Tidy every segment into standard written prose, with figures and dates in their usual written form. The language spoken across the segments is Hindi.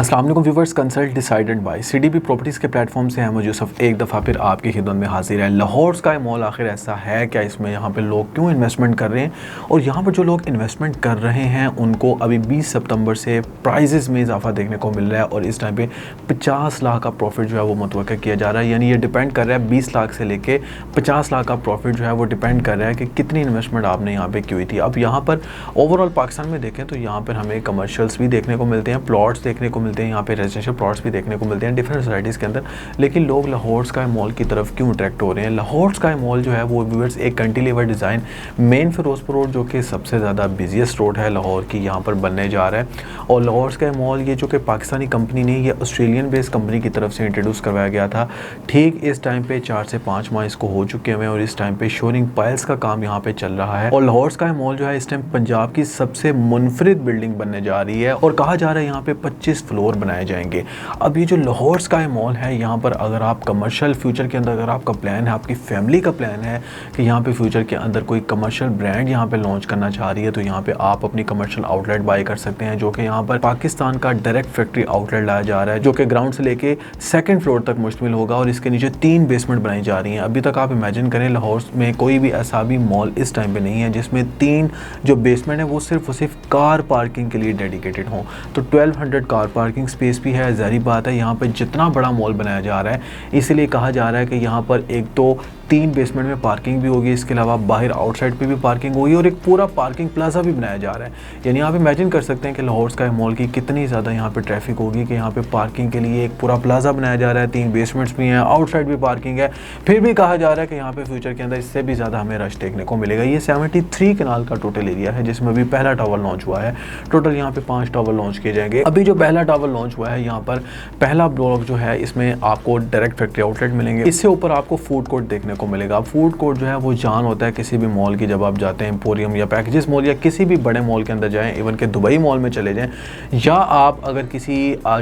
अस्सलाम वालेकुम viewers, consult decided by CDB properties के प्लेटफॉर्म से अहमद यूसुफ एक दफ़ा फिर आपकी खिदमत में हाजिर है। लाहौर स्काई मॉल आखिर ऐसा है क्या, इसमें यहाँ पे लोग क्यों इन्वेस्टमेंट कर रहे हैं और यहाँ पर जो लोग इन्वेस्टमेंट कर रहे हैं उनको अभी 20 सितंबर से प्राइजेस में इजाफा देखने को मिल रहा है और इस टाइम पे 50 लाख का प्रॉफिट जो है वो मुतवक्का किया जा रहा है। यानी ये डिपेंड कर रहा है 20 लाख से लेके 50 लाख का प्रॉफिट जो है वो डिपेंड कर रहा है कि कितनी इन्वेस्टमेंट आपने यहाँ पे की हुई थी। अब यहाँ पर ओवरऑल पाकिस्तान में देखें तो यहाँ पर हमें कमर्शियल्स भी देखने को मिलते हैं, प्लॉट्स देखने को मिलते हैं, यहाँ पे रेजिडेंशियल प्लॉट्स भी देखने को मिलते हैं डिफरेंट सोसाइटीज़ के अंदर। लेकिन लोग लाहौर स्काई मॉल की तरफ क्यों अट्रैक्ट हो रहे हैं? लाहौर स्काई मॉल जो है वो व्यूअर्स एक cantilever design main Firozpur road जो कि सबसे ज़्यादा बिजीएस्ट रोड है लाहौर की, यहाँ पर बनने जा रहा है। और लाहौर स्काई मॉल ये जो कि पाकिस्तानी कंपनी नहीं, ये ऑस्ट्रेलियन बेस्ड कंपनी की तरफ से इंट्रोड्यूस करवाया गया था। ठीक इस टाइम पे 4 से 5 माह इसको हो चुके हैं और इस टाइम पे शोरिंग पाइल्स का काम यहाँ पे चल रहा है। और लाहौर स्काई मॉल जो है इस टाइम पंजाब की सबसे मुनफरिद बिल्डिंग बनने जा रही है और कहा जा रहा है यहाँ पे 25 फ्लोर बनाए जाएंगे। अब ये जो लाहौर स्काई मॉल है, यहाँ पर अगर आप कमर्शियल फ्यूचर के अंदर अगर आपका प्लान है, आपकी फैमिली का प्लान है कि यहाँ पे फ्यूचर के अंदर कोई कमर्शियल ब्रांड यहाँ पे लॉन्च करना चाह रही है, तो यहाँ पे आप अपनी कमर्शियल आउटलेट बाय कर सकते हैं, जो कि यहाँ पर पाकिस्तान का डायरेक्ट फैक्ट्री आउटलेट लाया जा रहा है, जो कि ग्राउंड से लेके 2nd फ्लोर तक मुश्तमिल होगा और इसके नीचे 3 बेसमेंट बनाई जा रही हैं। अभी तक आप इमेजिन करें लाहौर में कोई भी ऐसा भी मॉल इस टाइम पे नहीं है जिसमें 3 जो बेसमेंट है वो सिर्फ कार पार्किंग के लिए डेडिकेटेड हों। तो 1200 कार पार्किंग स्पेस भी है। ज़ाहिर बात है यहाँ पर जितना बड़ा मॉल बनाया जा रहा है इसलिए कहा जा रहा है कि यहाँ पर एक तो 3 बेसमेंट में पार्किंग भी होगी, इसके अलावा बाहर आउटसाइड पे भी पार्किंग होगी और एक पूरा पार्किंग प्लाजा भी बनाया जा रहा है। यानी आप इमेजिन कर सकते हैं कि लाहौर स्काई मॉल की कितनी ज़्यादा यहाँ पे ट्रैफिक होगी कि यहाँ पे पार्किंग के लिए एक पूरा प्लाजा बनाया जा रहा है, 3 बेसमेंट्स भी हैं, आउटसाइड भी पार्किंग है। फिर भी कहा जा रहा है कि यहाँ पे फ्यूचर के अंदर इससे भी ज़्यादा हमें रश देखने को मिलेगा। ये 73 कनाल का टोटल एरिया है जिसमें अभी पहला टावर लॉन्च हुआ है। टोटल यहाँ पे 5 टावर लॉन्च किए जाएंगे। अभी जो पहला टावर लॉन्च हुआ है, यहाँ पर पहला ब्लॉक जो है इसमें आपको डायरेक्ट फैक्ट्री आउटलेट मिलेंगे। इससे ऊपर आपको फूड कोर्ट देखने को मिलेगा। फूड कोर्ट जो है वो जान होता है किसी भी मॉल की, जब आप जाते हैं एम्पोरियम या पैकेजेस मॉल या किसी भी बड़े मॉल के अंदर जाएं, इवन के दुबई मॉल में चले जाएं या आप अगर किसी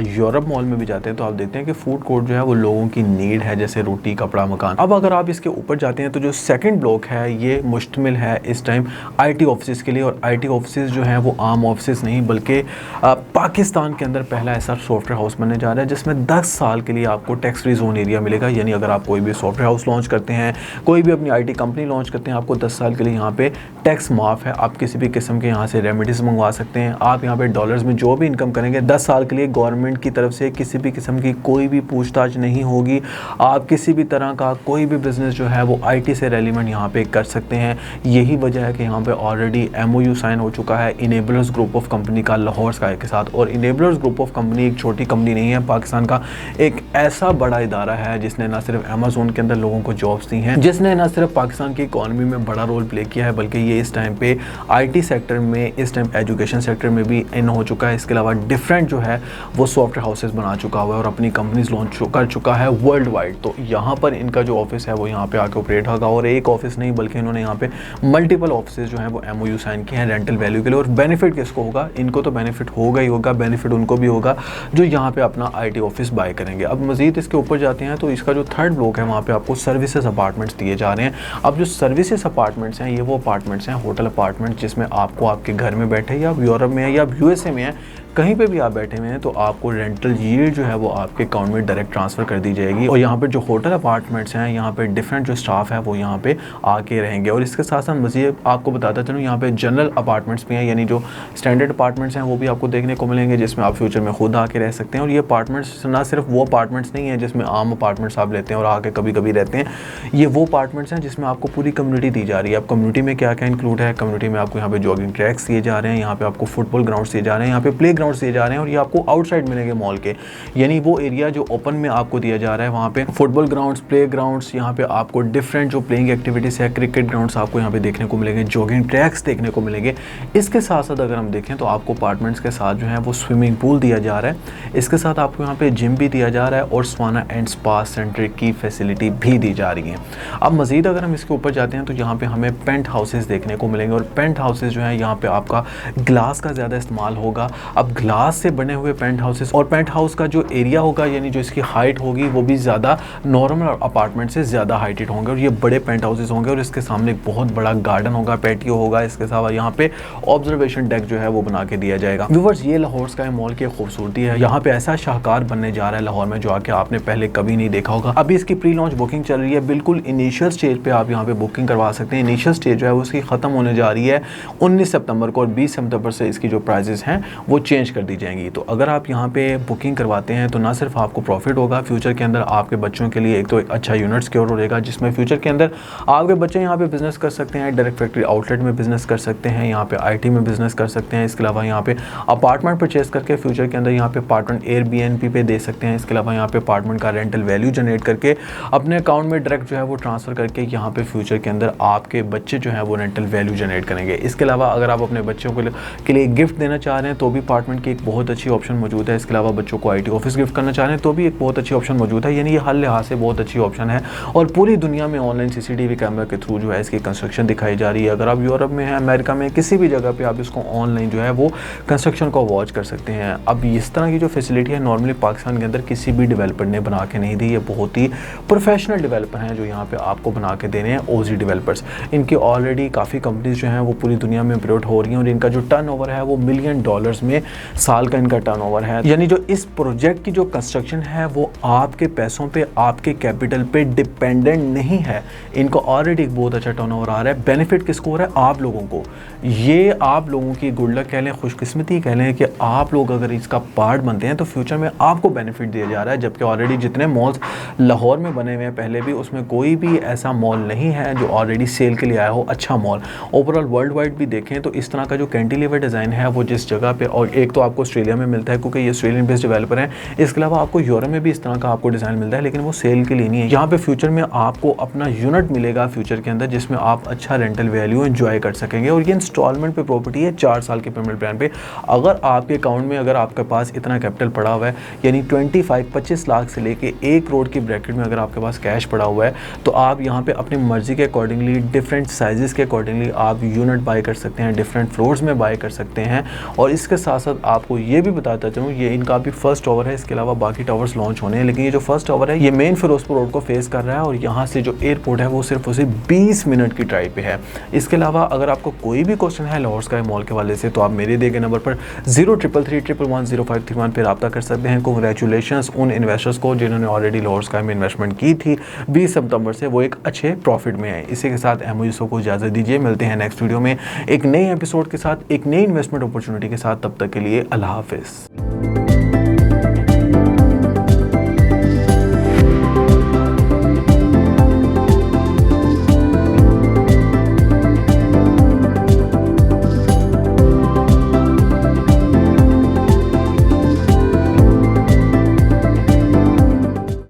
यूरोप मॉल में भी जाते हैं तो आप देखते हैं कि फूड कोर्ट जो है वो लोगों की नीड है, जैसे रोटी, कपड़ा, मकान। अब अगर आप इसके ऊपर जाते हैं तो जो 2nd ब्लॉक है ये मुश्तमिल है इस टाइम IT ऑफिस के लिए। और IT ऑफिस जो है वो आम ऑफिस नहीं बल्कि पाकिस्तान के अंदर पहला ऐसा सॉफ्टवेयर हाउस बनने जा रहा है जिसमें 10 साल के लिए आपको टैक्स फ्री जोन एरिया मिलेगा। यानी अगर आप कोई भी सॉफ्टवेयर हाउस लॉन्च करते हैं, कोई भी अपनी IT कंपनी लॉन्च करते हैं, आपको 10 साल के लिए यहाँ पे टैक्स माफ़ है। आप किसी भी किस्म के यहाँ से रेमिडीज मंगवा सकते हैं। आप यहाँ पे डॉलर्स में जो भी इनकम करेंगे 10 साल के लिए गवर्नमेंट की तरफ से किसी भी किस्म की कोई भी पूछताछ नहीं होगी। आप किसी भी तरह का कोई भी बिजनेस जो है वो IT से रेलिवेंट यहाँ पे कर सकते हैं। यही वजह है कि यहाँ पे ऑलरेडी MOU साइन हो चुका है इनेबलर्स ग्रुप ऑफ कंपनी का लाहौर स्काई के साथ। और इनेबलर्स ग्रुप ऑफ कंपनी एक छोटी कंपनी नहीं है, पाकिस्तान का एक ऐसा बड़ा इदारा है जिसने न सिर्फ अमेज़न के अंदर लोगों को जॉब्स दी हैं, जिसने न सिर्फ पाकिस्तान की इकॉनमी में बड़ा रोल प्ले किया है बल्कि ये इस टाइम पे IT सेक्टर में, इस टाइम एजुकेशन सेक्टर में भी इन हो चुका है। इसके अलावा डिफरेंट जो है वो सॉफ्टवेयर हाउसेस बना चुका हुआ है और अपनी कंपनीज लॉन्च कर चुका है वर्ल्ड वाइड। तो यहाँ पर इनका जो ऑफिस है वो यहाँ पे आके ऑपरेट होगा और एक ऑफिस नहीं बल्कि इन्होंने यहाँ पे मल्टीपल ऑफिस जो हैं वो MOU साइन किए हैं रेंटल वैल्यू के लिए। और बेनिफिट किसको होगा? इनको तो बेनिफिट होगा ही होगा, बेनिफिट उनको भी होगा जो यहाँ पे अपना IT ऑफिस बाय करेंगे। अब मजीद इसके ऊपर जाते हैं तो इसका जो 3rd ब्लॉक है वहाँ पे आपको सर्विसेज अपार्टमेंट्स दिए जा रहे हैं। अब जो सर्विसेज अपार्टमेंट्स हैं ये वो अपार्टमेंट्स हैं, होटल अपार्टमेंट, जिसमें आपको आपके घर में बैठे या आप यूरोप में है या USA में है, कहीं पे भी आप बैठे हुए हैं तो आपको रेंटल यील्ड जो है वो आपके अकाउंट में डायरेक्ट ट्रांसफ़र कर दी जाएगी। और यहाँ पे जो होटल अपार्टमेंट्स हैं यहाँ पे डिफरेंट जो स्टाफ है वो यहाँ पे आके रहेंगे। और इसके साथ साथ मज़ीद आपको बताता चलूँ यहाँ पे जनरल अपार्टमेंट्स भी हैं, यानी जो स्टैंडर्ड अपार्टमेंट्स हैं वो भी आपको देखने को मिलेंगे जिसमें आप फ्यूचर में खुद आके रह सकते हैं। और ये अपार्टमेंट्स ना सिर्फ वो अपार्टमेंट्स नहीं है जिसमें आम अपार्टमेंट्स आप लेते हैं और आके कभी कभी रहते हैं, ये वो अपार्टमेंट्स हैं जिसमें आपको पूरी कम्युनिटी दी जा रही है। अब कम्युनिटी में क्या क्या इंक्लूड है? कम्युनिटी में आपको यहाँ पे जॉगिंग ट्रैक्स दिए जा रहे हैं, यहाँ पे आपको फुटबॉल ग्राउंड्स दिए जा रहे हैं, यहाँ पे प्ले ग्राउंड्स दिए जा रहे हैं और ये आपको आउटसाइड मिलेंगे मॉल के। यानी वो एरिया जो ओपन में आपको दिया जा रहा है वहाँ पे फुटबॉल ग्राउंड्स, प्ले ग्राउंड्स, यहाँ पे आपको डिफरेंट जो प्लेइंग एक्टिविटीज़ है, क्रिकेट ग्राउंड्स आपको यहाँ पे देखने को मिलेंगे, जॉगिंग ट्रैक्स देखने को मिलेंगे। इसके साथ साथ अगर हम देखें तो आपको अपार्टमेंट्स के साथ जो है वो स्विमिंग पूल दिया जा रहा है। इसके साथ आपको यहाँ पे जिम भी दिया जा रहा है और स्वाना एंड स्पा सेंटर की फैसिलिटी भी दी जा रही है। अब मज़ीद अगर हम इसके ऊपर जाते हैं तो यहाँ पे हमें पेंट हाउसेस देखने को मिलेंगे और पेंट हाउसेस जो है यहाँ पे आपका ग्लास का ज़्यादा इस्तेमाल होगा। अब ग्लास से बने हुए पेंट हाउसेस, और पेंट हाउस का जो एरिया होगा यानी जो इसकी हाइट होगी वो भी ज़्यादा नॉर्मल अपार्टमेंट से ज़्यादा हाइटेड होंगे और ये बड़े पेंट हाउसेस होंगे और इसके सामने एक बहुत बड़ा गार्डन होगा, पैटियो होगा। इसके अलावा यहाँ पे ऑब्जर्वेशन डेक जो है वो बना के दिया जाएगा। व्यूअर्स, ये लाहौर स्काई मॉल की खूबसूरती है। यहाँ पे ऐसा शाहकार बनने जा रहा है लाहौर में जो आके आपने पहले कभी नहीं देखा होगा। अभी इसकी प्री लॉन्च बुकिंग चल रही है, बिल्कुल इनिशियल स्टेज पे आप यहाँ पे बुकिंग करवा सकते हैं। इनिशियल स्टेज जो है उसकी ख़त्म होने जा रही है 19 सितंबर को और 20 सितंबर से इसकी जो प्राइजेस हैं वो चेंज कर दी जाएंगी। तो अगर आप यहाँ पे बुकिंग करवाते हैं तो ना सिर्फ आपको प्रॉफिट होगा, फ्यूचर के अंदर आपके बच्चों के लिए एक तो एक अच्छा यूनिट सिक्योर रहेगा जिसमें फ्यूचर के अंदर आपके बच्चे यहाँ पे बिजनेस कर सकते हैं, डायरेक्ट फैक्ट्री आउटलेट में बिजनेस कर सकते हैं, यहाँ पे IT में बिजनेस कर सकते हैं। इसके अलावा यहाँ पे अपार्टमेंट परचेस करके फ्यूचर के अंदर यहाँ पे अपार्टमेंट एयरबीएनबी पे दे सकते हैं। इसके अलावा यहाँ पे अपार्टमेंट का रेंटल वैल्यू जनरेट करके अपने अकाउंट में डायरेक्ट जो है वो ट्रांसफर करके यहाँ पे फ्यूचर के अंदर आपके बच्चे जो है वो रेंटल वैल्यू जनरेट करेंगे। इसके अलावा अगर आप अपने बच्चों के लिए गिफ्ट देना चाह रहे हैं तो भी अपार्टमेंट की एक बहुत अच्छी ऑप्शन मौजूद है। इसके अलावा बच्चों को IT ऑफिस गिफ्ट करना चाह रहे हैं तो भी एक बहुत अच्छी ऑप्शन मौजूद है। यानी ये हर लिहाज से बहुत अच्छी ऑप्शन है और पूरी दुनिया में ऑनलाइन CCTV कैमरा के थ्रू जो है इसकी कंस्ट्रक्शन दिखाई जा रही है। अगर आप यूरोप में हैं, अमेरिका में, किसी भी जगह पे आप इसको ऑनलाइन जो है वो कंस्ट्रक्शन को वॉच कर सकते हैं। अब इस तरह की जो फैसिलिटी है नॉर्मली पाकिस्तान के अंदर किसी भी डेवलपर ने बना के नहीं दी। ये बहुत ही प्रोफेशनल डेवलपर हैं जो यहाँ पे आपको बना के देने हैं, OZ डेवलपर्स। इनकी ऑलरेडी काफ़ी कंपनीज जो हैं वो पूरी दुनिया में ऑपरेट हो रही हैं और इनका जो टर्नओवर है वो $मिलियन में साल का इनका टर्नओवर है। यानी जो इस प्रोजेक्ट की जो कंस्ट्रक्शन है वो आपके पैसों पे, आपके कैपिटल पे डिपेंडेंट नहीं है। इनको ऑलरेडी एक बहुत अच्छा टर्नओवर आ रहा है। बेनिफिट किसको हो रहा है? आप लोगों को। ये आप लोगों की गुड लक कह लें, खुशकिस्मती कह लें कि आप लोग अगर इसका पार्ट बनते हैं तो फ्यूचर में आपको बेनिफिट दिया जा रहा है। जबकि ऑलरेडी जितने मॉल्स लाहौर में बने हुए हैं पहले भी, उसमें कोई भी ऐसा मॉल नहीं है जो ऑलरेडी सेल के लिए आया हो अच्छा मॉल। ओवरऑल वर्ल्ड वाइड भी देखें तो इस तरह का जो कैंटिलीवर डिज़ाइन है वो जिस जगह पे, और एक तो आपको ऑस्ट्रेलिया में मिलता है क्योंकि ये ऑस्ट्रेलियन बेस्ड डेवलपर हैं, इसके अलावा आपको यूरोप में भी इस तरह का आपको डिज़ाइन मिलता है लेकिन वो सेल के लिए नहीं है। यहाँ पे फ्यूचर में आपको अपना यूनिट मिलेगा फ्यूचर के अंदर जिसमें आप अच्छा रेंटल वैल्यू एंजॉय कर सकेंगे और ये इंस्टॉलमेंट पे प्रॉपर्टी है 4 साल के पेमेंट प्लान पे। अगर आपके अकाउंट में अगर आपके पास इतना कैपिटल पड़ा हुआ है यानी 25 लाख से लेके 1 करोड़ की ब्रैकेट में अगर आपके पास कैश पड़ा हुआ है तो आप यहाँ पे अपनी मर्जी के अकॉर्डिंगली, डिफरेंट साइजेस के अकॉर्डिंगली आप यूनिट बाय कर सकते हैं, डिफरेंट फ्लोर्स में बाय कर सकते हैं। और इसके साथ साथ आपको ये भी बताता चलूँ ये इनका भी फर्स्ट टावर है, इसके अलावा बाकी टावर्स लॉन्च होने हैं लेकिन ये जो फर्स्ट टावर है ये मेन फिरोजपुर रोड को फेस कर रहा है और यहाँ से जो एयरपोर्ट है वो सिर्फ उसे 20 मिनट की ड्राइव पे है। इसके अलावा अगर आपको कोई भी क्वेश्चन है लाहौर स्काई मॉल के वाले से तो आप मेरे दिए गए नंबर पर 0333110531 पे रब्ता कर सकते हैं। कांग्रेचुलेशंस उन इन्वेस्टर्स को जिन्होंने ऑलरेडी लाहौर स्काई में इन्वेस्टमेंट की थी 20 सितंबर से, वो एक अच्छे प्रॉफिट में है। इसी के साथ अहमद यूसुफ को इजाज़त दीजिए, मिलते हैं नेक्स्ट वीडियो में एक नए एपिसोड के साथ, एक नई इन्वेस्टमेंट अपॉर्चुनिटी के साथ। तब तक के लिए अल्लाह हाफिज़।